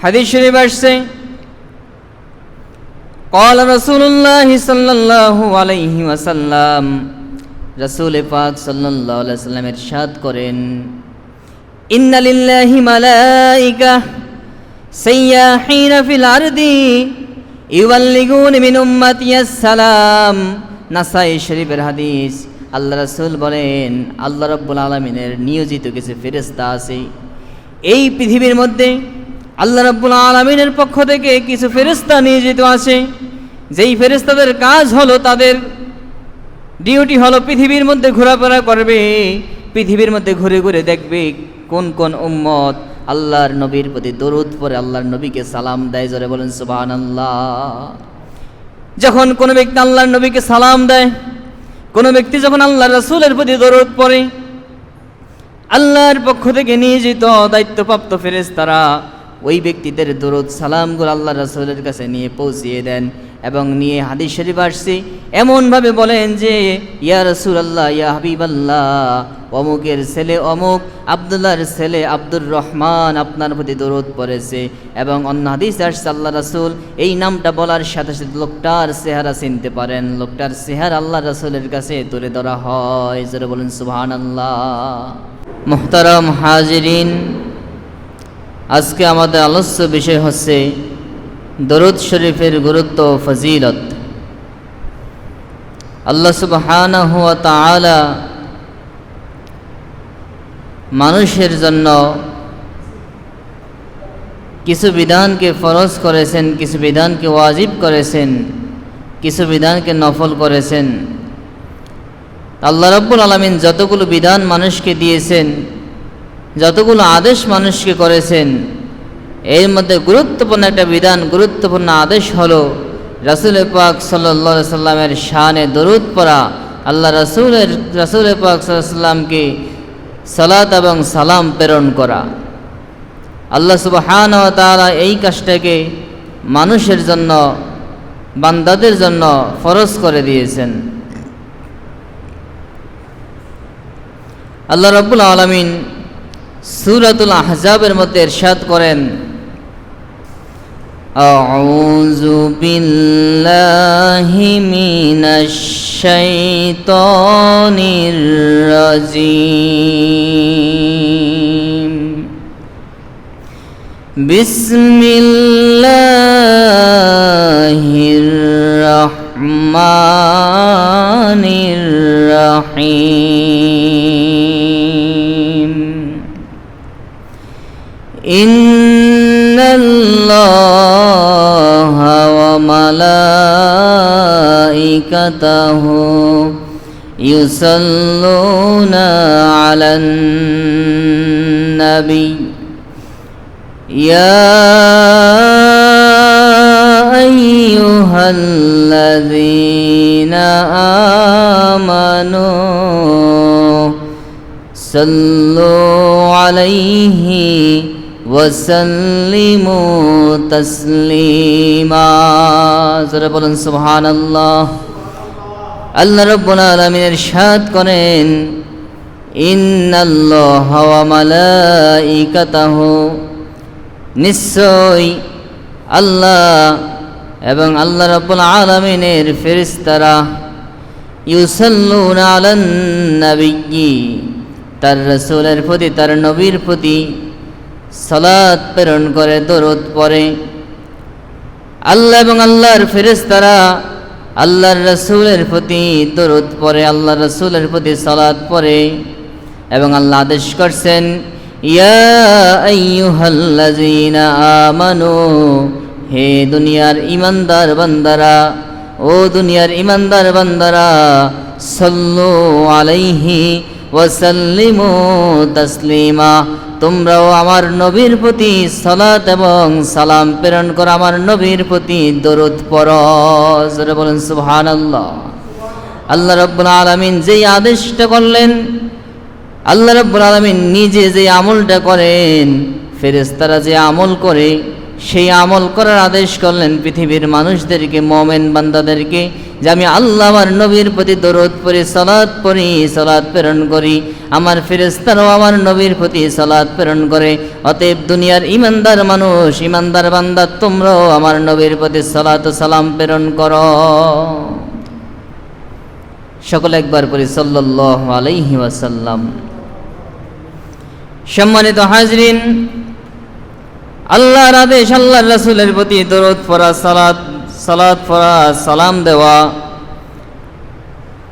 হাদিস শরীফ আসছে قال رسول الله صلى الله عليه وسلم রাসূল পাক সাল্লাল্লাহু আলাইহি ওয়াসাল্লাম ইরশাদ করেন ইন্না লিল্লাহি মালাইকা সাইয়াহিনা ফিল আরদি ইউবাল্লিগুন মিন উম্মাতিয়াস সালাম। নাসাই শরীফের হাদিস। আল্লাহ রাসূল বলেন আল্লাহ রাব্বুল আলামিনের নিয়োজিত কিছু ফেরেশতা আছে এই পৃথিবীর মধ্যে। আল্লাহ রাব্বুল আলামিনের পক্ষ থেকে কিছু ফেরেশতা নিয়োজিত আছে, যেই ফেরেশতাদের কাজ হলো, তাদের ডিউটি হলো পৃথিবীর মধ্যে ঘোরাফেরা করবে, পৃথিবীর মধ্যে ঘুরে ঘুরে দেখবে কোন কোন উম্মত আল্লাহর নবীর প্রতি দরুদ পড়ে, আল্লাহর নবীকে সালাম দেয়। জোরে বলেন সুবহানাল্লাহ। যখন কোনো ব্যক্তি আল্লাহর নবীকে সালাম দেয়, কোনো ব্যক্তি যখন আল্লাহর রাসূলের প্রতি দরুদ পড়ে, আল্লাহর পক্ষ থেকে নিয়োজিত দায়িত্বপ্রাপ্ত ফেরেশতারা ওই ব্যক্তিদের দরুদ সালামগুলো আল্লাহ রাসূলের কাছে নিয়ে পৌঁছিয়ে দেন এবং নিয়ে হাদিস শরীফ আসছে এমনভাবে বলেন যে ইয়া রাসূলুল্লাহ, ইয়া হাবিবাল্লাহ, অমুকের ছেলে অমুক, আব্দুল্লাহর ছেলে আব্দুর রহমান আপনার প্রতি দরুদ পড়েছে। এবং অন্য হাদিস আসছে আল্লাহ রাসূল এই নামটা বলার সাথে সাথে লোকটার চেহারা চিনতে পারেন, লোকটার চেহারা আল্লাহ রাসূলের কাছে তুলে ধরা হয়। জোরে বলেন সুবহানাল্লাহ। মুহতারাম হাজিরিন, আজকে আমাদের আলোচ্য বিষয় হচ্ছে দরুদ শরীফের গুরুত্ব ও ফজিলত। আল্লাহ সুবহানাহু ওয়া তাআলা মানুষের জন্য কিছু বিধানকে ফরজ করেছেন, কিছু বিধানকে ওয়াজিব করেছেন, কিছু বিধানকে নফল করেছেন। আল্লাহ রাব্বুল আলামিন যতগুলো বিধান মানুষকে দিয়েছেন, যতগুলো আদেশ মানুষকে করেছেন, এর মধ্যে গুরুত্বপূর্ণ একটা বিধান, গুরুত্বপূর্ণ আদেশ হলো রাসূল পাক সাল্লাল্লাহু আলাইহি সাল্লামের শানে দরুদ পড়া, আল্লাহ রাসূল পাক সাল্লাল্লাহু আলাইহি সাল্লামকে সালাত এবং সালাম প্রেরণ করা। আল্লাহ সুবহানাহু ওয়া তাআলা এই কাজটাকে মানুষের জন্য, বান্দাদের জন্য ফরজ করে দিয়েছেন। আল্লাহ রাব্বুল আলামিন সূরাতুল আহজাবের মধ্যে ইরশাদ করেন আউযু বিল্লাহি মিনাশ শাইতানির রাজীম বিসমিল্লাহির রাহমানির রাহিম ইন্নাল্লাহা ওয়া মালাইকাতাহু ইউসাল্লুনা আলান নবী ইয়া আইয়ুহাল্লাযীনা আমানু সাল্লু আলাইহি ওয়াসাল্লিমু তাসলিমা। যারা বলেন সুবহানাল্লাহ। আল্লাহ রাব্বুল আলামিন ইরশাদ করেন ইন্নাল্লাহা ওয়া মালাইকাতাহু, নিশ্চয় আল্লাহ এবং আল্লাহ রাব্বুল আলামিনের ফেরেশতারা ইউসাল্লুনা আলান নবিয়্যি, তার রাসূলের প্রতি, তার নবীর প্রতি সালাত প্রেরণ করে, দরুদ পড়ে। আল্লাহ এবং আল্লাহর ফেরেশতারা আল্লাহর রাসূলের প্রতি দরুদ পড়ে, আল্লাহর রাসূলের প্রতি সালাত পড়ে। এবং আল্লাহ আদেশ করছেন ইয়া আইয়ুহাল্লাযীনা আমানু, হে দুনিয়ার ঈমানদার বান্দারা, ও দুনিয়ার ঈমানদার বান্দারা, সাল্লু আলাইহি ওয়াসাল্লিমু তাসলিমা, তোমরাও আমার নবীর প্রতি সালাত এবং সালাম প্রেরণ করো, আমার নবীর প্রতি দরুদ পড়ো। জোরে বলেন সুবহানাল্লাহ। আল্লাহ রাব্বুল আলামিন যেই আদেশটা করলেন, আল্লাহ রাব্বুল আলামিন নিজে যে আমলটা করেন, ফেরেশতারা যে আমল করে, সেই আমল করার আদেশ করলেন পৃথিবীর মানুষদেরকে, মুমিন বান্দাদেরকে। যে আমি আল্লাহ আমার নবীর প্রতি দরুদ পড়ি, সালাত পড়ি, সালাত প্রেরণ করি, আমার ফেরেশতারাও আমার নবীর প্রতি সালাত প্রেরণ করে। অতএব দুনিয়ার ইমানদার মানুষ, ইমানদার বান্দা, তোমরাও আমার নবীর প্রতি সালাত ও সালাম প্রেরণ করো। সকলে একবার পড়ি সাল্লাল্লাহু আলাইহি ওয়াসাল্লাম। সম্মানিত হাজরিন, আল্লাহর আদেশ, আল্লাহর রাসূলের প্রতি দরুদ পড়া, সালাত পড়া, সালাম দেওয়া,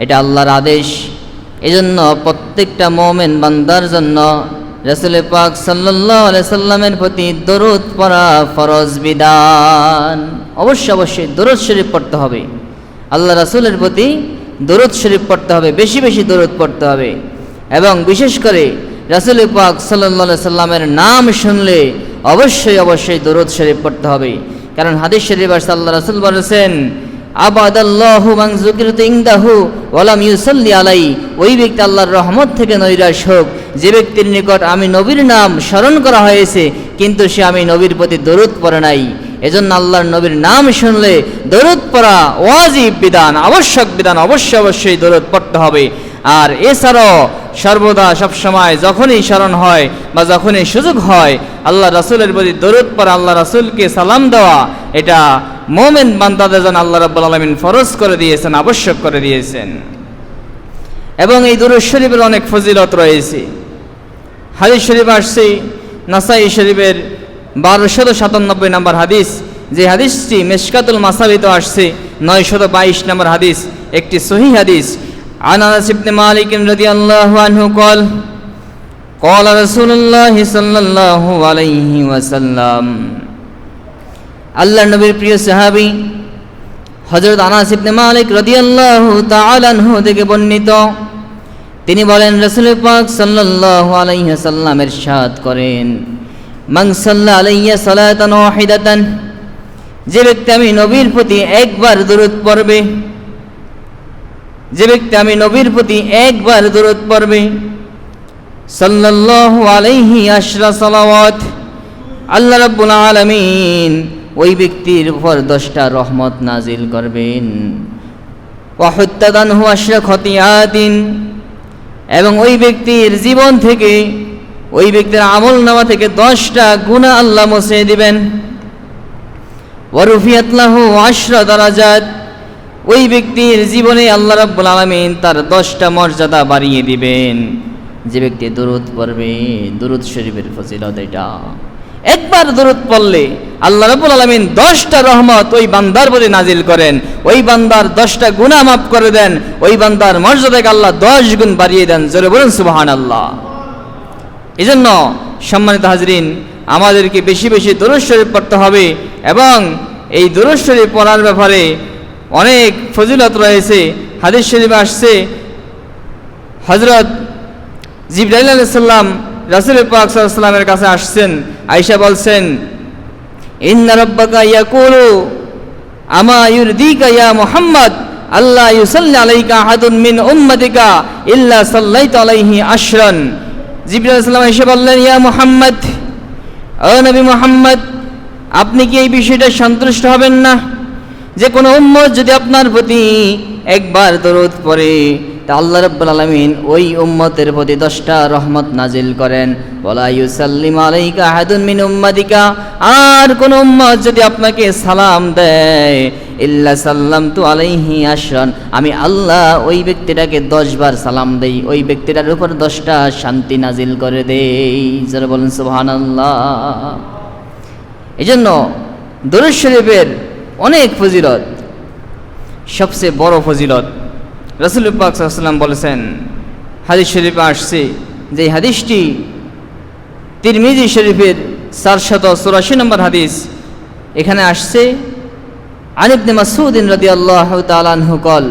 এটা আল্লাহর আদেশ। এজন্য প্রত্যেকটা মুমিন বান্দার জন্য রাসূল পাক সাল্লাল্লাহু আলাইহি সাল্লামের প্রতি দরুদ পড়া ফরজ বিধান। অবশ্যই দরুদ শরীফ পড়তে হবে, আল্লাহ রাসূলের প্রতি দরুদ শরীফ পড়তে হবে, বেশি বেশি দরুদ পড়তে হবে। এবং বিশেষ করে রাসূল পাক সাল্লাল্লাহু আলাইহি সাল্লামের নাম শুনলে অবশ্যই দরুদ শরীফ পড়তে হবে। কারণ হাদিস শরীফ আছে, আল্লাহ রাসূল বলেছেন, আবাদাল্লাহু মান যুকিরতু ইনদাহু ওয়া লাম ইউসাল্লি আলাই, ওই ব্যক্তি আল্লাহর রহমত থেকে নৈরাশ হোক যে ব্যক্তির নিকট আমি নবীর নাম স্মরণ করা হয়েছে কিন্তু সে আমি নবীর প্রতি দরুদ পড়ে নাই। এজন্য আল্লাহর নবীর নাম শুনলে দরুদ পড়া ওয়াজিব বিধান, আবশ্যক বিধান, অবশ্যই দরুদ পড়তে হবে। আর এছাড়াও সর্বদা সবসময় যখনই স্মরণ হয় বা যখনই সুযোগ হয় আল্লাহ রাসূলের প্রতি দরুদ পড়া, আল্লাহ রাসূলকে সালাম দেওয়া, এটা মুমিন বান্দাদের জন্য আল্লাহ রাব্বুল আলামিন ফরজ করে দিয়েছেন, আবশ্যক করে দিয়েছেন। এবং এই দরুদ শরীফের অনেক ফজিলত রয়েছে। হাদিস শরীফ আসছে নাসাই শরীফের 1297 নম্বর হাদিস, যে হাদিসটি মিশকাতুল মাসাবিতে আসছে 922 নম্বর হাদিস, একটি সহিহ হাদিস। عن انس بن مالك رضي الله عنه قال قال رسول الله صلى الله عليه وسلم, আল্লাহর নবীর প্রিয় সাহাবী হযরত আনাস ইবনে মালিক রাদিয়াল্লাহু তাআলা আনহু থেকে বর্ণিত, তিনি বলেন, রাসূল পাক সাল্লাল্লাহু আলাইহি ওয়াসাল্লাম ইরশাদ করেন, মান সাল্লা আলাইয়া সালাতান ওয়াহিদাতান, যে ব্যক্তি আমি নবীর প্রতি একবার দরুদ পড়বে, যে ব্যক্তি আমি নবীর প্রতি একবার দরুদ পড়বে, সাল্লাল্লাহু আলাইহি আশরা সালাওয়াত, আল্লাহ রাব্বুল আলামিন ওই ব্যক্তির উপর 10টা রহমত নাজিল করবেন। ওয়া হুত্তাদানহু আশরা খতিয়াতিন, এবং ওই ব্যক্তির জীবন থেকে, ওই ব্যক্তির আমলনামা থেকে 10টা গুনাহ আল্লাহ মুছে দিবেন। ওয়া রুফিয়াত লাহু আশরা দারাজাত, ওই ব্যক্তির জীবনে আল্লাহ রাব্বুল আলামিন তার 10টা মর্যাদা বাড়িয়ে দিবেন। যে ব্যক্তি দরুদ পড়বে, দরুদ শরীফের ফজিলত এটা। একবার দরুদ পড়লে আল্লাহ রাব্বুল আলামিন 10টা রহমত ওই বান্দার প্রতি নাজিল করেন, ওই বান্দার 10টা গুনাহ মাফ করে দেন, ওই বান্দার মর্যাদাকে আল্লাহ 10 গুণ বাড়িয়ে দেন। জোরে বলুন সুবহানাল্লাহ। এজন্য সম্মানিত হাজরিন, আমাদেরকে বেশি বেশি দরুদ শরীফ পড়তে হবে এবং এই দরুদ শরীফ পড়ার ব্যাপারে অনেক ফজিলত রয়েছে। হাদিস শরীফে আসছে, হযরত জিবরাইল আলাইহিস সালাম রাসূল পাক সাল্লাল্লাহু আলাইহি ওয়াসাল্লামের কাছে আসছেন। আয়েশা বলছেন, ইন্না রাব্বাকা ইয়াকুলু আমা ইউরদিকা ইয়া মুহাম্মদ আল্লাহ ইউসাল্লি আলাইকা আহাদুন মিন উম্মাতিকা ইল্লা সাল্লাইতু আলাইহি আশরান। জিবরাইল আলাইহিস সালাম এসে বললেন, ইয়া মুহাম্মদ, ও নবী মুহাম্মদ, আপনি কি এই বিষয়টা সন্তুষ্ট হবেন না যে কোনো উম্মত যদি আপনার প্রতি একবার দরুদ পড়ে তা আল্লাহ রাব্বুল আলামিন ওই উম্মতের প্রতি 10টা রহমত নাজিল করেন। ওয়ালা ইউসাল্লিমু আলাইকা আহাদুন মিন উম্মাতিকা, আর কোন উম্মত যদি আপনাকে সালাম দেয় ইল্লা সাল্লামতু আলাইহি আশরান, আমি আল্লাহ ওই ব্যক্তিটাকে 10 বার সালাম দেই, ওই ব্যক্তিটার উপর 10টা শান্তি নাজিল করে দেই। যারা বলেন সুবহানাল্লাহ। এজন্য দরুদ শরীফের অনেক ফজিলত, সবচেয়ে বড় ফজিলত রাসূল পাক সাল্লাল্লাহু আলাইহি ওয়াসাল্লাম বলেছেন, হাদিস শরীফে আসছে, যে হাদিসটি তিরমিজি শরীফের 484 নম্বর হাদিস। এখানে আসছে, আন ইবনে মাসউদ রাদিয়াল্লাহু তাআলা আনহু قال,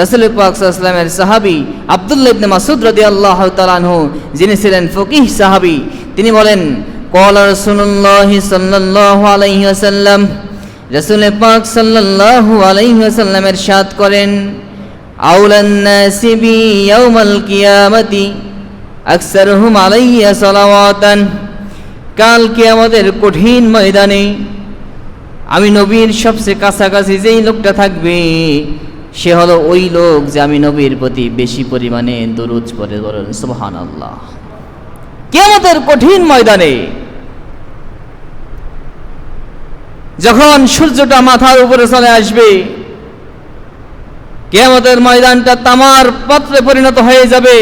রাসূল পাক সাল্লাল্লাহু আলাইহি ওয়াসাল্লামের সাহাবী আব্দুল্লাহ ইবনে মাসউদ রাদিয়াল্লাহু তাআলা আনহু, যিনি ছিলেন ফকিহ সাহাবী, তিনি বলেন, قال রাসূলুল্লাহ সাল্লাল্লাহু আলাইহি ওয়াসাল্লাম, রাসূল পাক সাল্লাল্লাহু আলাইহি ওয়াসাল্লাম ইরশাদ করেন, আউলান নাসি বি ইয়াউমাল কিয়ামতি আকসারুহুম আলাইয়া সালাওয়াতান, কাল কিয়ামতের কঠিন ময়দানে আমি নবীর সবচেয়ে কাছাকাছি যেই লোকটা থাকবে সে হলো ওই লোক যে আমি নবীর প্রতি বেশি পরিমাণে দরুদ পড়ে। বলেন সুবহানাল্লাহ। কিয়ামতের কঠিন ময়দানে যখন সূর্যটা মাথার উপরে চলে আসবে, কিয়ামতের ময়দানটা তামার পাত্রে পরিণত হয়ে যাবে,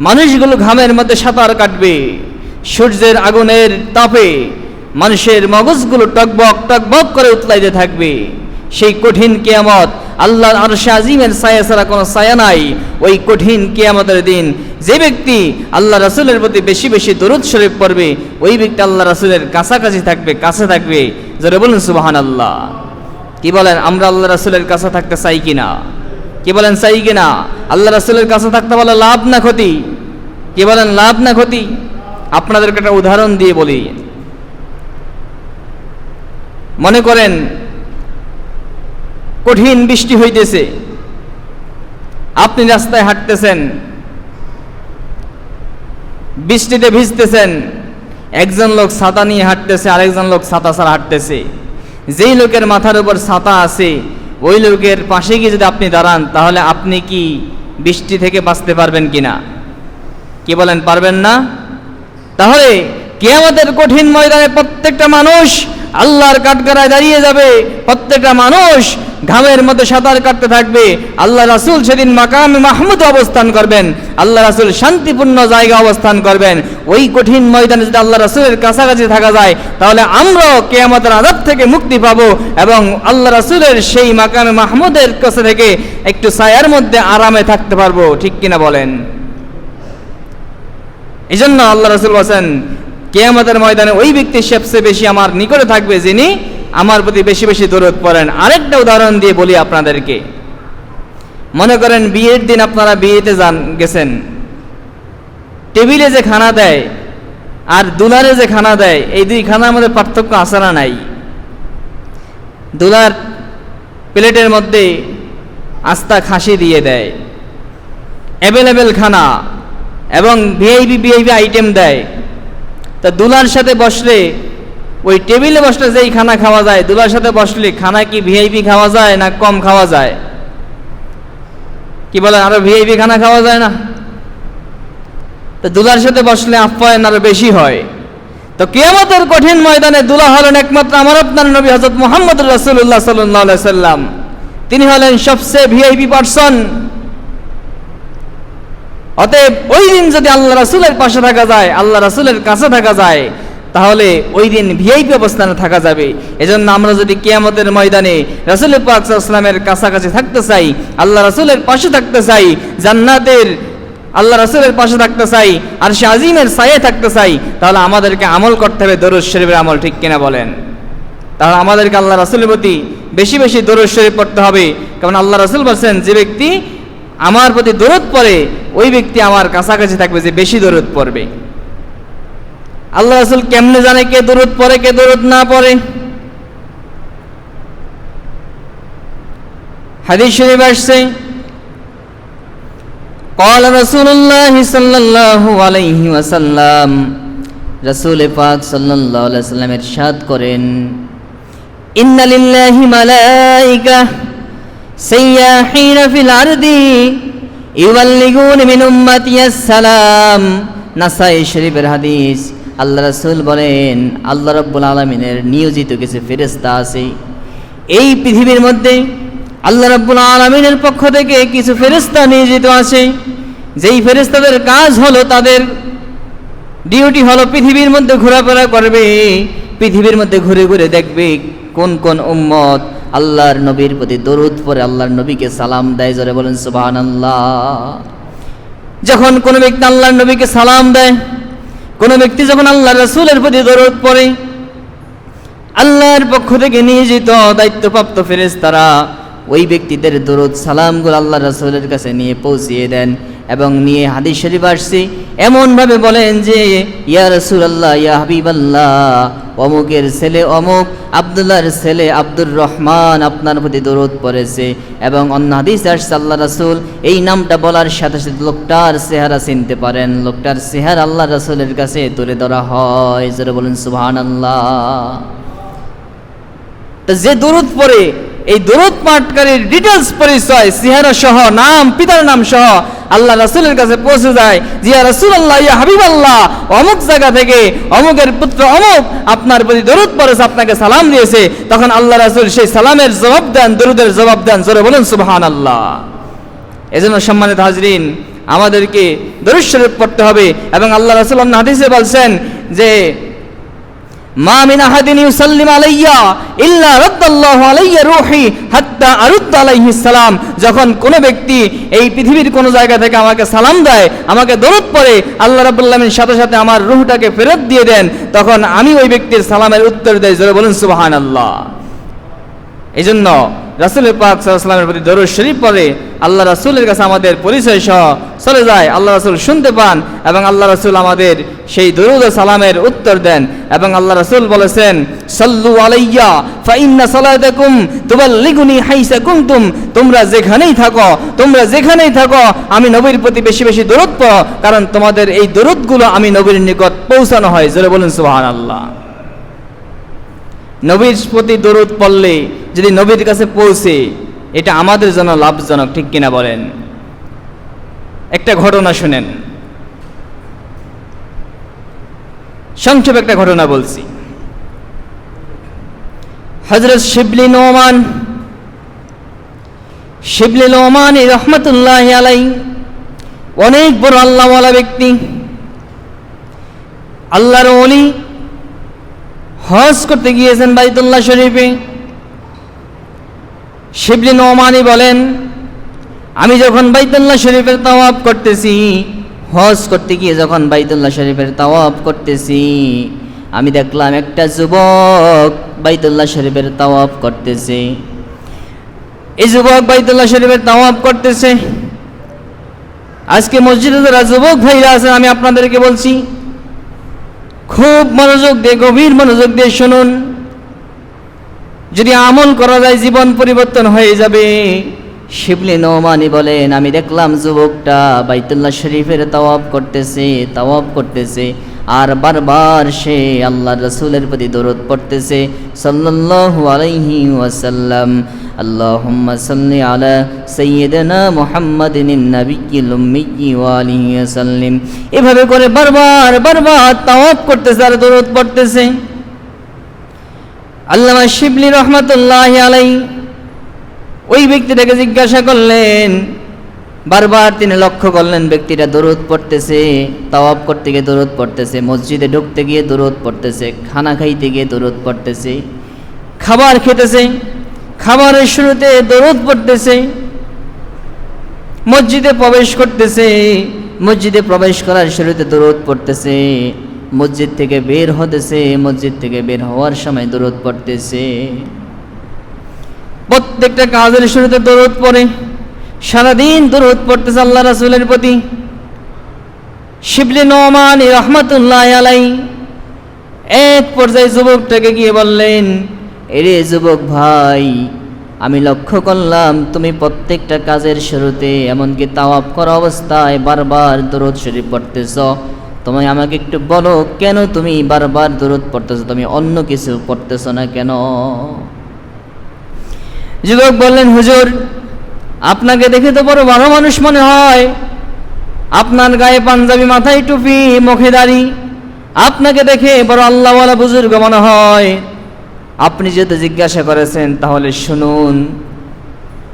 মানুষগুলো ঘামের মধ্যে সাঁতার কাটবে, সূর্যের আগুনের তাপে মানুষের মগজগুলো টকবক টকবক করে উতলাইতে থাকবে। সেই কঠিন কিয়ামত, আল্লাহর আরশে আজিমের ছায়া ছাড়া কোনো ছায়া নাই। ওই কঠিন কিয়ামতের দিন যে ব্যক্তি আল্লাহ রাসূলের প্রতি বেশি বেশি দরুদ শরীফ পড়বে, ওই ব্যক্তি আল্লাহ রাসূলের কাছাকাছি থাকবে, কাছে থাকবে। যারা বলুন সুবহানাল্লাহ। কি বলেন, আমরা আল্লাহ রাসূলের কাছে থাকতে চাই কিনা? কি বলেন, চাই কিনা? আল্লাহ রাসূলের কাছে থাকতে বলে লাভ না ক্ষতি? কি বলেন, লাভ না ক্ষতি? আপনাদেরকে একটা উদাহরণ দিয়ে বলি। মনে করেন কঠিন বৃষ্টি হইতেছে, আপনি রাস্তায় হাঁটতেছেন, বৃষ্টিতে ভিজতেছেন, একজন লোক ছাতা নিয়ে হাঁটতেছে, আরেকজন লোক ছাতা ছাড়া হাঁটতেছে। যেই লোকের মাথার উপর ছাতা আছে ওই লোকের পাশে গিয়ে যদি আপনি দাঁড়ান, তাহলে আপনি কি বৃষ্টি থেকে বাঁচতে পারবেন কিনা? কি বলেন, পারবেন না? তাহলে কিয়ামতের কঠিন ময়দানে প্রত্যেকটা মানুষ আল্লাহর কাঠগড়ায় দাঁড়িয়ে যাবে, প্রত্যেকটা মানুষ ঘামের মধ্যে সাঁতার কাটতে থাকবে। আল্লাহ রাসূল সেদিন মাকামে মাহমুদ অবস্থান করবেন, আল্লাহ রাসূল শান্তিপূর্ণ জায়গা অবস্থান করবেন। ওই কঠিন ময়দানে যদি আল্লাহ রাসূলের কাছাকাছি থাকা যায়, তাহলে আমরাও কিয়ামতের আযাব থেকে মুক্তি পাবো এবং আল্লাহ রাসূলের সেই মাকামে মাহমুদের কাছে থেকে একটু ছায়ার মধ্যে আরামে থাকতে পারবো। ঠিক কিনা বলেন? এই জন্য আল্লাহ রাসূল বলেন, কিয়ামতের ময়দানে ওই ব্যক্তি সবচেয়ে বেশি আমার নিকটে থাকবে যিনি আমার প্রতি বেশি বেশি দরুদ পড়েন। আরেকটা উদাহরণ দিয়ে বলি আপনাদেরকে। মনে করেন বিয়ের দিন আপনারা বিয়েতে গেছেন, টেবিলে যে খানা দেয় আর দুলারে যে খানা দেয়, এই দুই খানার মধ্যে পার্থক্য আছে না নাই? দুলার প্লেটের মধ্যে আস্তা খাসি দিয়ে দেয়, অ্যাভেলেবেল খানা এবং ভিআইপি আইটেম দেয়। তা দুলার সাথে বসলে, ওই টেবিলে বসলে যেই খানা খাওয়া যায়, দুলার সাথে বসলে খানা কি ভিআইপি খাওয়া যায় না কম খাওয়া যায়? কি বলেন, আরো ভিআইপি খানা খাওয়া যায় না? তো দুলার সাথে বসলে আপ্যায়ন আরো বেশি হয়। তো কিয়ামতের কঠিন ময়দানে দুলা হলেন একমাত্র আমার আপনার নবী হযরত মুহাম্মদ রাসূলুল্লাহ সাল্লাল্লাহু আলাইহি সাল্লাম। তিনি হলেন সবচেয়ে ভিআইপি পারসন। অতএব ওই দিন যদি আল্লাহ রাসূলের পাশে থাকা যায়, আল্লাহ রাসূলের কাছে থাকা যায়, তাহলে ওই দিন ভিআইপি অবস্থানে থাকা যাবে। এজন্য আমরা যদি কিয়ামতের ময়দানে রাসূল পাক সাল্লাল্লাহু আলাইহি ওয়াসাল্লামের কাছাকাছি থাকতে চাই, আল্লাহ রাসূলের পাশে থাকতে চাই, জান্নাতের আল্লাহ রাসূলের পাশে থাকতে চাই, আরশে আজিমের ছায়ায় থাকতে চাই, তাহলে আমাদেরকে আমল করতে হবে দরুদ শরীফের আমল। ঠিক কিনা বলেন? তাহলে আমাদেরকে আল্লাহ রাসূলের প্রতি বেশি বেশি দরুদ শরীফ পড়তে হবে। কারণ আল্লাহ রাসূল বলেন, যে ব্যক্তি আমার প্রতি দরুদ পড়ে ওই ব্যক্তি আমার কাছাকাছি থাকবে, যে বেশি দরুদ পড়বে। আল্লাহ রাসূল কেমনে জানে কে দরুদ পড়ে কে দরুদ না পড়ে? হাদিস শরীফ আসছে, قال رسول الله صلى الله عليه وسلم, রাসূল পাক সাল্লাল্লাহু আলাইহি ওয়াসাল্লাম ইরশাদ করেন, ইন্না লিল্লাহি মালাইকা সাইয়াহিনা ফিল আরদি ইউবাল্লিগুন মিন উম্মাতিয়াস সালাম। নাসাই শরীফের হাদিস। আল্লাহ রাসূল বলেন, আল্লাহ রাব্বুল আলামিনের নিয়োজিত কিছু ফেরেশতা আছে এই পৃথিবীর মধ্যে। আল্লাহ রাব্বুল আলামিনের পক্ষ থেকে কিছু ফেরেশতা নিয়োজিত আছে, যেই ফেরেশতাদের কাজ হলো, তাদের ডিউটি হলো পৃথিবীর মধ্যে ঘোরাফেরা করবে, পৃথিবীর মধ্যে ঘুরে ঘুরে দেখবে কোন কোন উম্মত আল্লাহর নবীর প্রতি দরুদ পড়ে, আল্লাহর নবীকে সালাম দেয়। জোরে বলেন সুবহানাল্লাহ। যখন কোনো ব্যক্তি আল্লাহর নবীকে সালাম দেয়, কোনো ব্যক্তি যখন আল্লাহর রাসূলের প্রতি দরুদ পড়ে, আল্লাহর পক্ষ থেকে নিয়োজিত দায়িত্বপ্রাপ্ত ফেরেশতারা ওই ব্যক্তিদের দরুদ সালামগুলো আল্লাহ রাসূলের কাছে নিয়ে পৌঁছিয়ে দেন এবং নিয়ে হাদিস শরীফ আসছে এমনভাবে বলেন যে, ইয়া রাসূলুল্লাহ, ইয়া হাবিবাল্লাহ, অমুকের ছেলে অমুক, আব্দুল্লাহর ছেলে আব্দুর রহমান আপনার প্রতি দরুদ পড়েছে। এবং অন্য হাদিস আসছে আল্লাহ রাসূল এই নামটা বলার সাথে সাথে লোকটার চেহারা চিনতে পারেন, লোকটার চেহারা আল্লাহ রাসূলের কাছে তুলে ধরা হয়। জোরে বলেন সুবহানাল্লাহ। তো যে দরুদ পড়ে এই দরুদ পাঠকারীর ডিটেলস পরিচয় চেহারা সহ নাম পিতার নাম সহ আল্লাহ রাসূলের কাছে পৌঁছে যায়, যে ইয়া রাসূলুল্লাহ ইয়া হাবিবাল্লাহ, অমুক জায়গা থেকে অমুকের পুত্র অমুক আপনার প্রতি দরুদ পড়েছে, আপনাকে সালাম দিয়েছে। তখন আল্লাহ রাসূল সেই সালামের জবাব দেন, দরুদের জবাব দেন। জোরে বলেন সুবহানাল্লাহ। এজন্য সম্মানিত হাজরিন, আমাদেরকে দরুদ শরীফ পড়তে হবে। এবং আল্লাহ রাসূল অন্য হাদিসে বলছেন যে মা মিন আহাদিন ইউসাল্লিম আলাইয়া ইল্লা রাদ্দাল্লাহু আলাইয়া রূহি হাত্তা আরুদ্দ আলাইহিস সালাম। যখন কোনো ব্যক্তি এই পৃথিবীর কোনো জায়গা থেকে আমাকে সালাম দেয়, আমাকে দরুদ পড়ে, আল্লাহ রাব্বুল আলামিন সাথে সাথে আমার রূহটাকে ফেরত দিয়ে দেন, তখন আমি ওই ব্যক্তির সালামের উত্তর দেই। জোরে বলেন সুবহানাল্লাহ। এইজন্য রাসূল পাক সাল্লাল্লাহু আলাইহি ওয়াসাল্লামের প্রতি দরুদ শরীফ পড়ে আল্লাহ রাসূলের কাছে আমাদের পরিচয় সহ চলে যায়, আল্লাহ রাসূল শুনতে পান এবং আল্লাহ রাসূল আমাদের সেই দরুদ ও সালামের উত্তর দেন। এবং আল্লাহ রাসূল বলেছেন সাল্লু আলাইয়া ফা ইন্না সালাতাকুম তুবাল্লিগুনি হাইসা কুনতুম। তোমরা যেখানেই থাকো আমি নবীর প্রতি বেশি বেশি দরুদ পড়ো, কারণ তোমাদের এই দরুদগুলো আমি নবীর নিকট পৌঁছানো হয়। জোরে বলেন সুবহানাল্লাহ। নবীর প্রতি দরুদ পড়লে যদি নবীর কাছে পৌঁছে, এটা আমাদের জন্য লাভজনক, ঠিক কিনা বলেন? একটা ঘটনা শুনেন, সংক্ষেপে একটা ঘটনা বলছি। হযরত শিবলি নোমান রহমতুল্লাহি আলাইহি অনেক বড় আল্লাহওয়ালা ব্যক্তি, আল্লাহর ওলি। হজ করতে গিয়েছেন বাইতুল্লাহ শরীফে। শিবলি নোমানি বলেন, আমি যখন বাইতুল্লাহ শরীফের তাওয়াফ করতেছি, হজ করতে গিয়ে যখন বাইতুল্লাহ শরীফের তাওয়াফ করতেছি, আমি দেখলাম একটা যুবক বাইতুল্লাহ শরীফের তাওয়াফ করতেছে। এই যুবক বাইতুল্লাহ শরীফের তাওয়াফ করতেছে। আজকে মসজিদে যারা যুবক ভাইরা আছেন, আমি আপনাদেরকে বলছি, খুব মনোযোগ দিয়ে, গভীর মনোযোগ দিয়ে শুনুন। যদি আমল করা যায় জীবন পরিবর্তন হয়ে যাবে। শিবলি নোমানি বলেন, আমি দেখলাম যুবকটা বাইতুল্লাহ শরীফের তাওয়াফ করতেছে আর বারবার সে আল্লাহর রাসূলের প্রতি দরুদ পড়তেছে সাল্লাল্লাহু আলাইহি ওয়াসাল্লাম। আল্লাহুম্মা সাল্লি আলা সাইয়্যিদিনা মুহাম্মাদিন নাবিয়্যিল উম্মিয়্যি ওয়া আলিহি ওয়াসাল্লিম। এভাবে করে বারবার তাওয়াফ করতেছে আর দরুদ পড়তেছে। আল্লামা শিবলি রহমাতুল্লাহি আলাইহি ওই ব্যক্তিটাকে জিজ্ঞাসা করলেন, বারবার তিনি লক্ষ্য করলেন ব্যক্তিটা দরুদ পড়তেছে, তাওয়াফ করতে গিয়ে দরুদ পড়তেছে, মসজিদে ঢুকতে গিয়ে দরুদ পড়তেছে, খানা খাইতে গিয়ে দরুদ পড়তেছে, খাবার খেতেছে, খাবারের শুরুতে দরুদ পড়তেছে, মসজিদে প্রবেশ করতেছে, মসজিদে প্রবেশ করার শুরুতে দরুদ পড়তেছে, মসজিদ থেকে বের হতেছে, মসজিদ থেকে বের হওয়ার সময় দরুদ পড়তেছে। প্রত্যেকটা কাজের শুরুতে দরুদ পড়ে, সারাদিন দরুদ পড়তেছে আল্লাহ রাসূলের প্রতি। শিবলি নোমান রহমতুল্লাহি আলাইহি এক পর্যায়ে যুবকটাকে গিয়ে বললেন, এরে যুবক ভাই, আমি লক্ষ্য করলাম তুমি প্রত্যেকটা কাজের শুরুতে, এমনকি তাওয়াফ করা অবস্থায় বারবার দরুদ শরীফ পড়তেছ। তুমি আমাকে একটু বলো, কেন তুমি বারবার দরুদ পড়তেছ? তুমি অন্য কিছু পড়তেছ না কেন? যুবক বললেন, হুজুর, আপনাকে দেখে তো বড় ভালো মানুষ মনে হয়, আপনার গায়ে পাঞ্জাবি, মাথায় টুপি, মুখে দাড়ি, আপনাকে দেখে বড় আল্লাহওয়ালা বুজুর্গ মনে হয়। আপনি যেহেতু জিজ্ঞাসা করেছেন, তাহলে শুনুন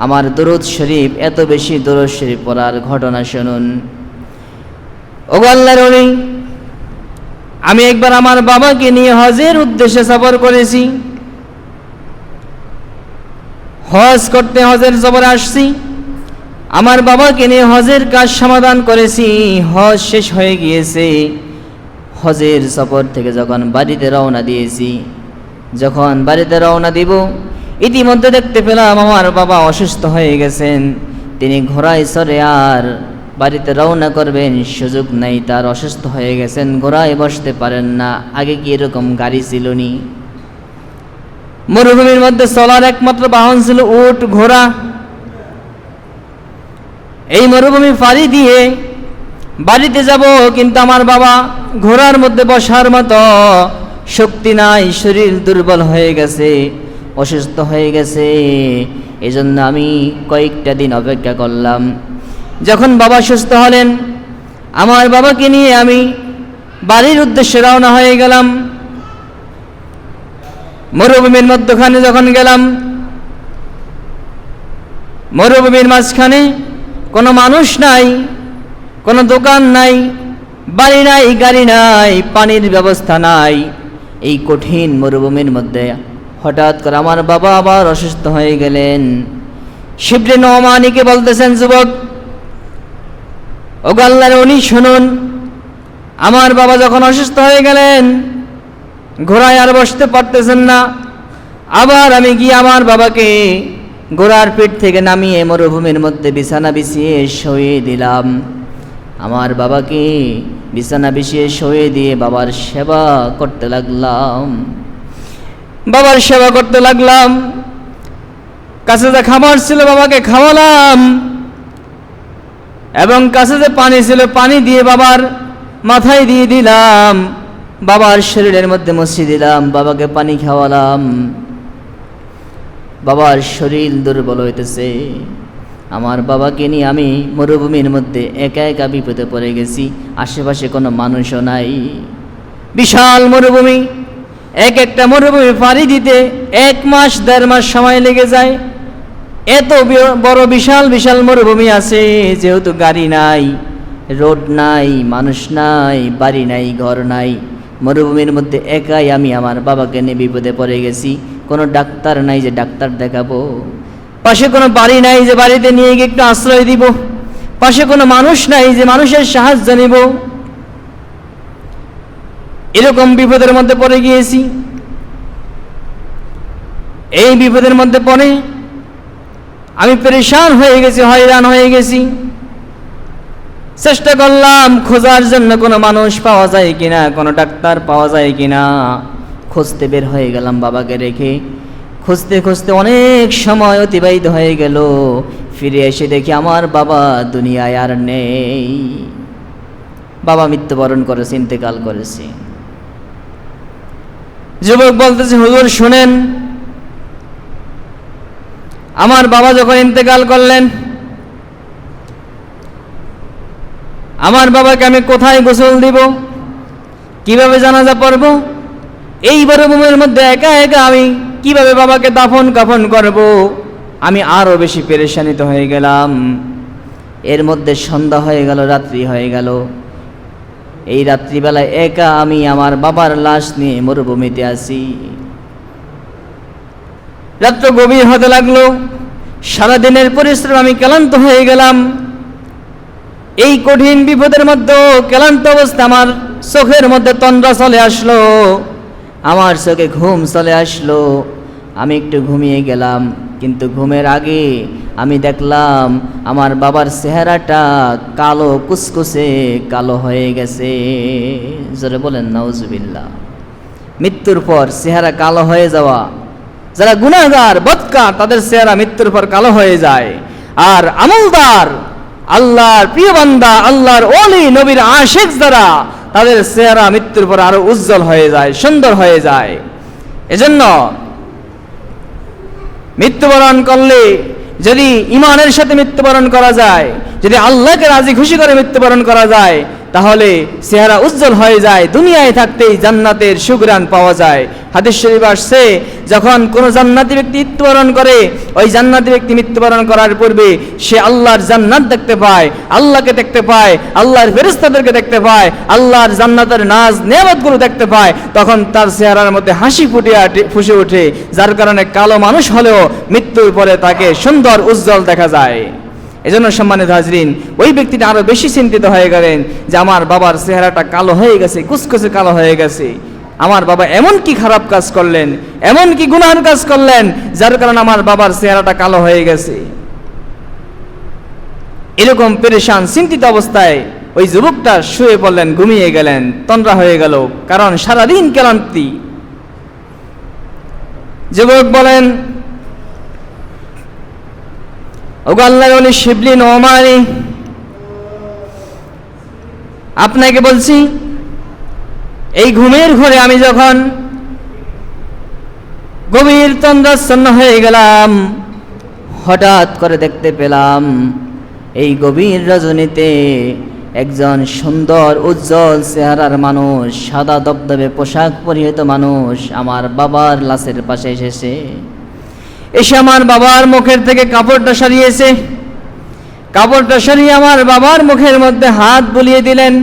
আমার দরুদ শরীফ, এত বেশি দরুদ শরীফ পড়ার ঘটনা শুনুন। ওগো আল্লাহর ওলি, আমি একবার আমার বাবাকে নিয়ে হজের উদ্দেশ্যে সফর করেছি। হজ করতে হজের সফরে আসছি, আমার বাবাকে নিয়ে হজের কাজ সমাধান করেছি। হজ শেষ হয়ে গিয়েছে। হজের সফর থেকে যখন বাড়িতে রওনা দিয়েছি, যখন বাড়িতে রওনা দিব, ইতিমধ্যে দেখতে পেলাম আমার বাবা অসুস্থ হয়ে গেছেন। তিনি ঘোড়ায় চড়ে আর বাড়িতে রওনা করবেন সুযোগ নাই, তার অসুস্থ হয়ে গেছেন, ঘোড়ায় বসতে পারেন না। আগে কি এরকম গাড়ি ছিল নি? মরুভূমির মধ্যে চলার একমাত্র বাহন ছিল উট, ঘোড়া। এই মরুভূমি পাড়ি দিয়ে বাড়িতে যাব, কিন্তু আমার বাবা ঘোড়ার মধ্যে বসার মতো শক্তি নাই, শরীর দুর্বল হয়ে গেছে। অসুস্থ হয়ে গেছে, এজন্য আমি কয়েকটা দিন অপেক্ষা করলাম। যখন বাবা সুস্থ হলেন, আমার বাবাকে নিয়ে আমি বাড়ির উদ্দেশ্যে রওনা হয়ে গেলাম। মরুভূমির মধ্যখানে যখন গেলাম, মরুভূমির মাঝখানে কোনো মানুষ নাই, কোনো দোকান নাই, বাড়ি নাই, গাড়ি নাই, পানির ব্যবস্থা নাই। এই কঠিন মরুভূমির মধ্যে হঠাৎ করে আমার বাবা আবার অসুস্থ হয়ে গেলেন। শিবরে নোমানিকে বলতেছেন, যুবক, ওগো আল্লাহর ওলি শুনুন, আমার বাবা যখন অসুস্থ হয়ে গেলেন, ঘোড়ায় আর বসতে পারতেছেন না। আবার আমি গিয়ে আমার বাবাকে ঘোড়ার পিঠ থেকে নামিয়ে মরুভূমির মধ্যে বিছানা বিছিয়ে শুইয়ে দিলাম। আমার বাবাকে বিছানা বিছিয়ে শুইয়ে দিয়ে বাবার সেবা করতে লাগলাম। বাবার সেবা করতে লাগলাম। কাছে যে খাবার ছিল বাবাকে খাওয়ালাম, এবং কাছে যে পানি ছিল পানি দিয়ে বাবার মাথায় দিয়ে দিলাম, বাবার শরীরের মধ্যে মুছিয়ে দিলাম, বাবাকে পানি খাওয়ালাম। বাবার শরীর দুর্বল হইতেছে। আমার বাবাকে নিয়ে আমি মরুভূমির মধ্যে একা একা বিপদে পড়ে গেছি। আশেপাশে কোনো মানুষও নাই। বিশাল মরুভূমি, এক একটা মরুভূমি পাড়ি দিতে 1 মাস 1.5 মাস সময় লেগে যায়। এত বড় বিশাল বিশাল মরুভূমি আছে, যেহেতু গাড়ি নাই, রোড নাই, মানুষ নাই, বাড়ি নাই, ঘর নাই, মরুভূমির মধ্যে একাই আমি আমার বাবাকে নিয়ে বিপদে পড়ে গেছি। কোনো ডাক্তার নাই যে ডাক্তার দেখাবো, পাশে কোনো বাড়ি নাই যে বাড়িতে নিয়ে গিয়ে একটু আশ্রয় দিব, পাশে কোনো মানুষ নাই যে মানুষের সাহায্য নিব। এরকম বিপদের মধ্যে পড়ে গিয়েছি। এই বিপদের মধ্যে পড়ে আমি পেরেশান হয়ে গেছি, হয়রান হয়ে গেছি। চেষ্টা করলাম খোঁজার জন্য কোনো মানুষ পাওয়া যায় কিনা, কোনো ডাক্তার পাওয়া যায় কিনা। খুঁজতে বের হয়ে গেলাম বাবাকে রেখে। খুঁজতে খুঁজতে অনেক সময় অতিবাহিত হয়ে গেল। ফিরে এসে দেখি আমার বাবা দুনিয়ায় আর নেই। বাবা মৃত্যুবরণ করেছে, ইন্তেকাল করেছে। যুবক বলতেছে, হুজুর শুনেন, আমার বাবা যখন ইন্তেকাল করলেন, আমার বাবাকে আমি কোথায় গোসল দিব, কিভাবে জানাজা পড়ব, এই মরুভূমির মধ্যে একা একা আমি কিভাবে বাবাকে দাফন কাফন করব। আমি আরো বেশি পেরেশানিত হয়ে গেলাম। এর মধ্যে সন্ধ্যা হয়ে গেল, রাত্রি হয়ে গেল। এই রাত্রিবেলায় একা আমি আমার বাবার লাশ নিয়ে মরুভূমিতে আসি। রাত্র গভীর হতে লাগলো। সারাদিনের পরিশ্রম, আমি ক্লান্ত হয়ে গেলাম। এই কঠিন বিপদের মধ্যে ক্লান্ত অবস্থা, আমার চোখের মধ্যে তন্দ্রা চলে আসলো, আমার চোখে ঘুম চলে আসলো। আমি একটু ঘুমিয়ে গেলাম, কিন্তু ঘুমের আগে আমি দেখলাম আমার বাবার চেহারাটা কালো, কুচকুচে কালো হয়ে গেছে। জোরে বলেন নাউজুবিল্লাহ। মৃত্যুর পর চেহারা কালো হয়ে যাওয়া, যারা গুনাহগার বদকার তাদের চেহারা মৃত্যুর পর কালো হয়ে যায়, আর আমলদার, আল্লাহর প্রিয় বান্দা, আল্লাহর ওলি, নবীর আশিক যারা, তাদের চেহারা মৃত্যুর পর আরো উজ্জ্বল হয়ে যায়, সুন্দর হয়ে যায়। এজন্য মৃত্যুবরণ করলে যদি ইমানের সাথে মৃত্যুবরণ করা যায়, যদি আল্লাহকে রাজি খুশি করে মৃত্যুবরণ করা যায়, তাহলে চেহারা উজ্জ্বল হয়ে যায়, দুনিয়ায় থাকতেই জান্নাতের সুঘ্রাণ পাওয়া যায়। হাদিস শরীফে আসছে, যখন কোন জান্নাতি ব্যক্তি মৃত্যুবরণ করে, ওই জান্নাতি ব্যক্তি মৃত্যুবরণ করার পূর্বে সে আল্লাহর জান্নাত দেখতে পায়, আল্লাহকে দেখতে পায়, আল্লাহর ফেরেশতাদেরকে দেখতে পায়, আল্লাহর জান্নাতের নাজ নেয়ামতগুলো দেখতে পায়, তখন তার চেহারার মধ্যে হাসি ফুটে ওঠে, যার কারণে কালো মানুষ হলেও মৃত্যুর পরে তাকে সুন্দর উজ্জ্বল দেখা যায়। এজন্য সম্মানিত হাজরিন, ওই ব্যক্তিটা আরো বেশি চিন্তিত হয়ে গেলেন যে আমার বাবার চেহারাটা কালো হয়ে গেছে, কুচকুচে কালো হয়ে গেছে। আমার বাবা এমন কি খারাপ কাজ করলেন, এমন কি গুনাহের কাজ করলেন, যার কারণে আমার বাবার চেহারাটা কালো হয়ে গেছে। এরকম পেরেশান চিন্তিত অবস্থায় ওই যুবকটা শুয়ে পড়লেন, ঘুমিয়ে গেলেন, তন্দ্রা হয়ে গেল, কারণ সারাদিন ক্লান্তি। যুবক বলেন, ওগো আল্লাহর ওলি শিবলি নোমানি, আপনাকে বলছি, এই ঘুমের ঘরে আমি যখন গভীর তন্দ্রাচ্ছন্ন হয়ে গেলাম। হঠাৎ করে দেখতে পেলাম এই গভীর রজনীতে একজন সুন্দর উজ্জ্বল চেহারার মানুষ, সাদা দবদবে পোশাক পরিহিত মানুষ আমার বাবার লাশের পাশে এসে আমার বাবার মুখের থেকে কাপড়টা সরিয়েছে। কাপড়টা সরিয়ে আমার বাবার মুখের মধ্যে হাত বুলিয়ে দিলেন,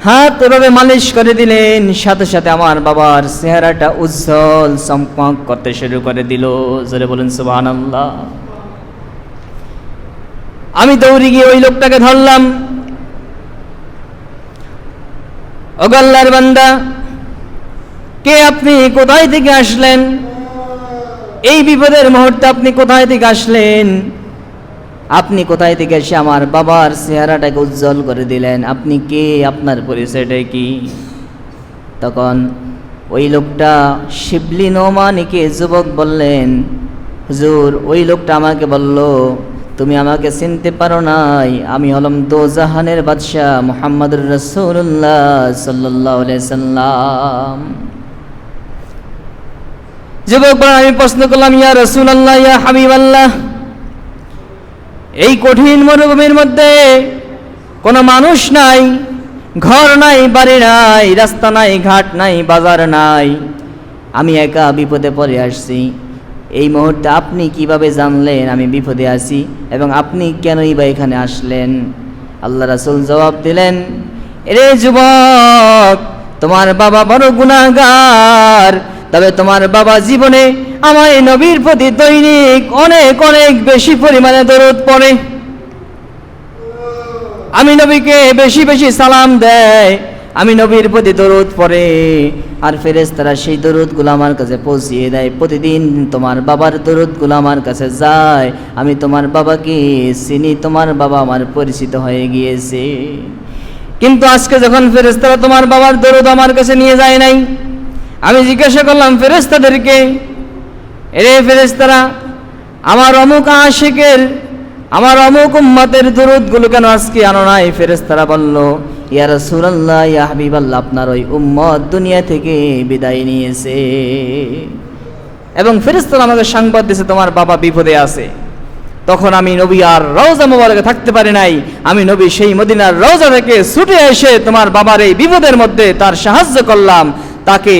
হাত এভাবে মালিশ করে দিলেন। সাথে সাথে আমার বাবার চেহারাটা উজ্জ্বল চমক করতে শুরু করে দিল। জোরে বলুন সুবহানাল্লাহ। আমি দৌড়ে গিয়ে ওই লোকটাকে ধরলাম। ও আল্লাহর বান্দা, কে আপনি? কোথায় থেকে আসলেন? এই বিপদের মুহূর্তে আপনি কোথায় থেকে আসলেন? আপনি কোথায় থেকে এসে আমার বাবার চেহারাটাকে উজ্জ্বল করে দিলেন? আপনি কে? আপনার পরিচয়টা কি? তখন ওই লোকটা শিবলি নোমানিকে যুবক বললেন, হুজুর, ওই লোকটা আমাকে বলল, তুমি আমাকে চিনতে পারো নাই, আমি হলাম দোজাহানের বাদশাহ মুহাম্মদুর রাসূলুল্লাহ সাল্লাল্লাহু আলাইহি সাল্লাম। যুবক বলেন, আমি প্রশ্ন করলাম, ইয়া রাসূলুল্লাহ, ইয়া হাবিবাল্লাহ, এই কঠিন মরুভূমির মধ্যে কোনো মানুষ নাই, ঘর নাই, বাড়ি নাই, রাস্তা নাই, ঘাট নাই, বাজার নাই, আমি একা বিপদে পড়ে আসছি। এই মুহূর্তে আপনি কিভাবে জানলেন আমি বিপদে আছি এবং আপনি কেনই বা এখানে আসলেন? আল্লাহ রাসূল জবাব দিলেন, এরে যুবক, তোমার বাবা বড় গুনাহগার, তবে তোমার বাবা জীবনে আমার এই নবীর প্রতি দৈনিক অনেক অনেক বেশি পরিমাণে দরুদ পড়ে। আমি নবীকে বেশি বেশি সালাম দেয়, আমি নবীর প্রতি দরুদ পড়ে, আর ফেরেশতারা সেই দরুদগুলো আমার কাছে পৌঁছিয়ে দেয়। প্রতিদিন তোমার বাবার দরুদগুলো আমার কাছে যায়, আমি তোমার বাবাকে চিনি, তোমার বাবা আমার পরিচিত হয়ে গিয়েছে। কিন্তু আজকে যখন ফেরেশতারা তোমার বাবার দরুদ আমার কাছে নিয়ে যায় নাই, আমি জিজ্ঞাসা করলাম ফেরেশতাদেরকে, এরে ফেরেশতারা, আমার অমুক আশিকের, আমার অমুক উম্মতের দরুদগুলো কেন আজকে আনো নাই? ফেরেশতারা বলল, ইয়া রাসূলুল্লাহ, ইয়া হাবিবাল্লাহ, আপনার ওই উম্মত দুনিয়া থেকে বিদায় নিয়েছে। এবং ফেরেশতারা আমাকে সংবাদ দিয়েছে তোমার বাবা বিপদে আছে। তখন আমি নবী আর রওজা মোবারকে থাকতে পারি নাই, আমি নবী সেই মদিনার রওজা থেকে ছুটে এসে তোমার বাবার এই বিপদের মধ্যে তার সাহায্য করলাম, তাকে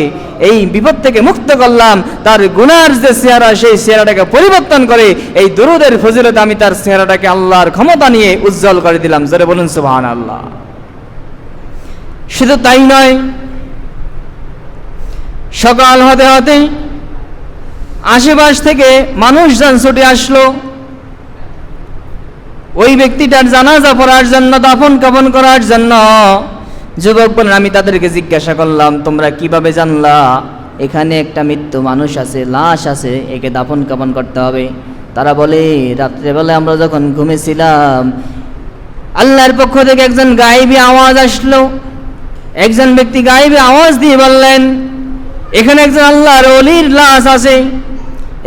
এই বিপদ থেকে মুক্ত করলাম, তার গুনার যে চেহারা সেই চেহারাটাকে পরিবর্তন করে এই দরুদের ফজিলতে আমি তার চেহারাটাকে আল্লাহর ক্ষমতা নিয়ে উজ্জ্বল করে দিলাম। জোরে বলুন সুবহানাল্লাহ। শুধু তাই নয়, সকাল হতে হতে আশেপাশ থেকে মানুষজন ছুটে আসলো ওই ব্যক্তিটার জানাজা পড়ার জন্য, দাফন কাফন করার জন্য। যুবক বলেন, আমি তাদেরকে জিজ্ঞাসা করলাম, তোমরা কিভাবে জানলা এখানে একটা মৃত্যু মানুষ আছে, লাশ আছে, একে দাফন কাফন করতে হবে? তারা বলে, রাত্রেবেলা আমরা যখন ঘুমেছিলাম আল্লাহর পক্ষ থেকে একজন গায়েবী আওয়াজ আসলো। একজন ব্যক্তি গায়েবী আওয়াজ দিয়ে বললেন, এখানে একজন আল্লাহর ওলির লাশ আছে,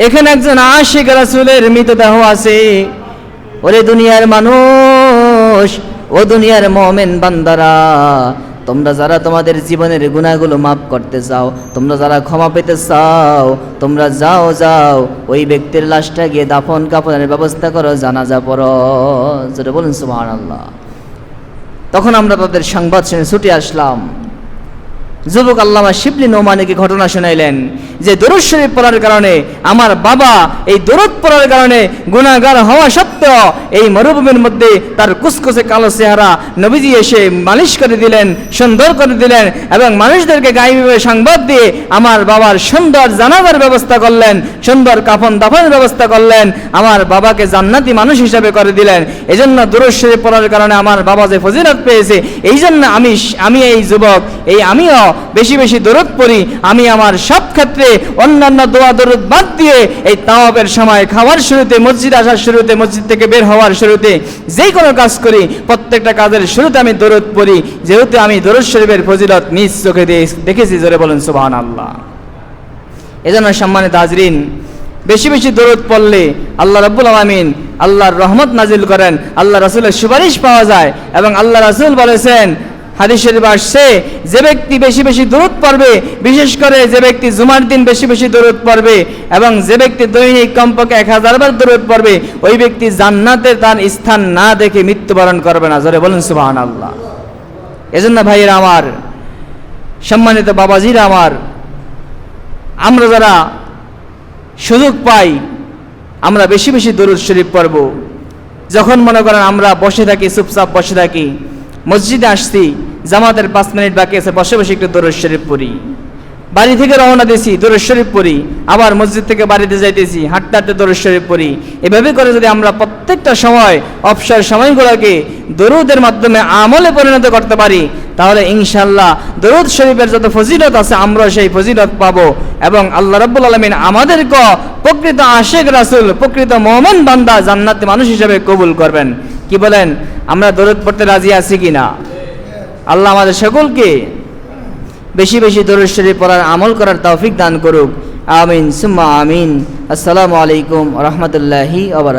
এখানে একজন আশিক রাসূলের মৃতদেহ আছে। ওরে দুনিয়ার মানুষ, ও দুনিয়ার মুমিন বান্দারা, তোমরা যারা তোমাদের জীবনের গুনাহগুলো মাফ করতে চাও, তোমরা যারা ক্ষমা পেতে চাও, তোমরা যাও যাও ওই ব্যক্তির লাশটা গিয়ে দাফন কাফনের ব্যবস্থা করো, জানাজা পড়ো। যেটা বলুন সুবহানাল্লাহ। তখন আমরা তাদের সংবাদ শুনে ছুটে আসলাম। যুবক আল্লামা শিবলি নোমানিকে ঘটনা শোনাইলেন যে দরুদ শরীফ পড়ার কারণে আমার বাবা এই দরুদ পড়ার কারণে গুনাহগার হওয়া সত্ত্বেও এই মরুভূমির মধ্যে তার কুচকুচে কালো চেহারা নবীজি এসে মালিশ করে দিলেন, সুন্দর করে দিলেন এবং মানুষদেরকে গায়েবীভাবে সংবাদ দিয়ে আমার বাবার সুন্দর জানাজার ব্যবস্থা করলেন, সুন্দর কাফন দাফনের ব্যবস্থা করলেন, আমার বাবাকে জান্নাতি মানুষ হিসাবে করে দিলেন। এজন্য দরুদ শরীফ পড়ার কারণে আমার বাবা যে ফজিলত পেয়েছে, এই জন্য আমি এই যুবক, আমিও বেশি বেশি দরুদ পড়ি। আমি আমার সব ক্ষেত্রে অন্যান্য দোয়া দরুদ বাদ দিয়ে এই তাওয়াফের সময়, খাওয়ার শুরুতে, মসজিদ আসার শুরুতে, মসজিদ থেকে বের হওয়ার শুরুতে, যে কোনো কাজ করি প্রত্যেকটা কাজের শুরুতে আমি দরুদ পড়ি, যেহেতু আমি দরুদ শরীফের ফজিলত নিজ চোখে দেখেছি। জোরে বলেন সুবহানাল্লাহ। এজন্য সম্মানিত হাজরিন, বেশি বেশি দরুদ পড়লে আল্লাহ রাব্বুল আলামিন আল্লাহর রহমত নাজিল করেন, আল্লাহ রাসূলের সুপারিশ পাওয়া যায়। এবং আল্লাহ রাসূল বলেছেন, হাদিস শরীফে আসছে, যে ব্যক্তি বেশি বেশি দরুদ পড়বে, বিশেষ করে যে ব্যক্তি জুমার দিন বেশি বেশি দরুদ পড়বে এবং যে ব্যক্তি দৈনিক কমপক্ষে 1000 বার দরুদ পড়বে, ওই ব্যক্তি জান্নাতে তার স্থান না দেখে মৃত্যুবরণ করবে না। জোরে বলুন সুবহানাল্লাহ। এজন্য ভাইয়েরা আমার, সম্মানিত বাবাজিরা আমার, আমরা যারা সুযোগ পাই আমরা বেশি বেশি দরুদ শরীফ পড়ব। যখন মনে করেন আমরা বসে থাকি, চুপচাপ বসে থাকি, মসজিদে আসছি, জামাতের 5 মিনিট বাকি আছে, বসে বসে একটু দরুদ শরীফ পড়ি। বাড়ি থেকে রওনা দিয়েছি, দরুদ শরীফ পড়ি। আবার মসজিদ থেকে বাড়িতে যাইতেছি, হাঁটতে হাঁটতে দরুদ শরীফ পড়ি। এভাবে করে যদি আমরা প্রত্যেকটা সময়, অবসর সময়গুলোকে দরুদের মাধ্যমে আমলে পরিণত করতে পারি, তাহলে ইনশাআল্লাহ দরুদ শরীফের যত ফজিলত আছে আমরা সেই ফজিলত পাবো এবং আল্লাহ রাব্বুল আলামিন আমাদেরকে প্রকৃত আশিক রাসূল, প্রকৃত মুমিন বান্দা, জান্নাতি মানুষ হিসেবে কবুল করবেন। কি বলেন? আমরা দরুদ পড়তে রাজি আছি কিনা? আল্লাহ আমাদের সকলকে বেশি বেশি দরুদ শরীফ পড়ার, আমল করার তৌফিক দান করুক। আমিন সুম্মা আমিন। আসসালামু আলাইকুম ওয়া রাহমাতুল্লাহি ওয়া বারাকাতুহু।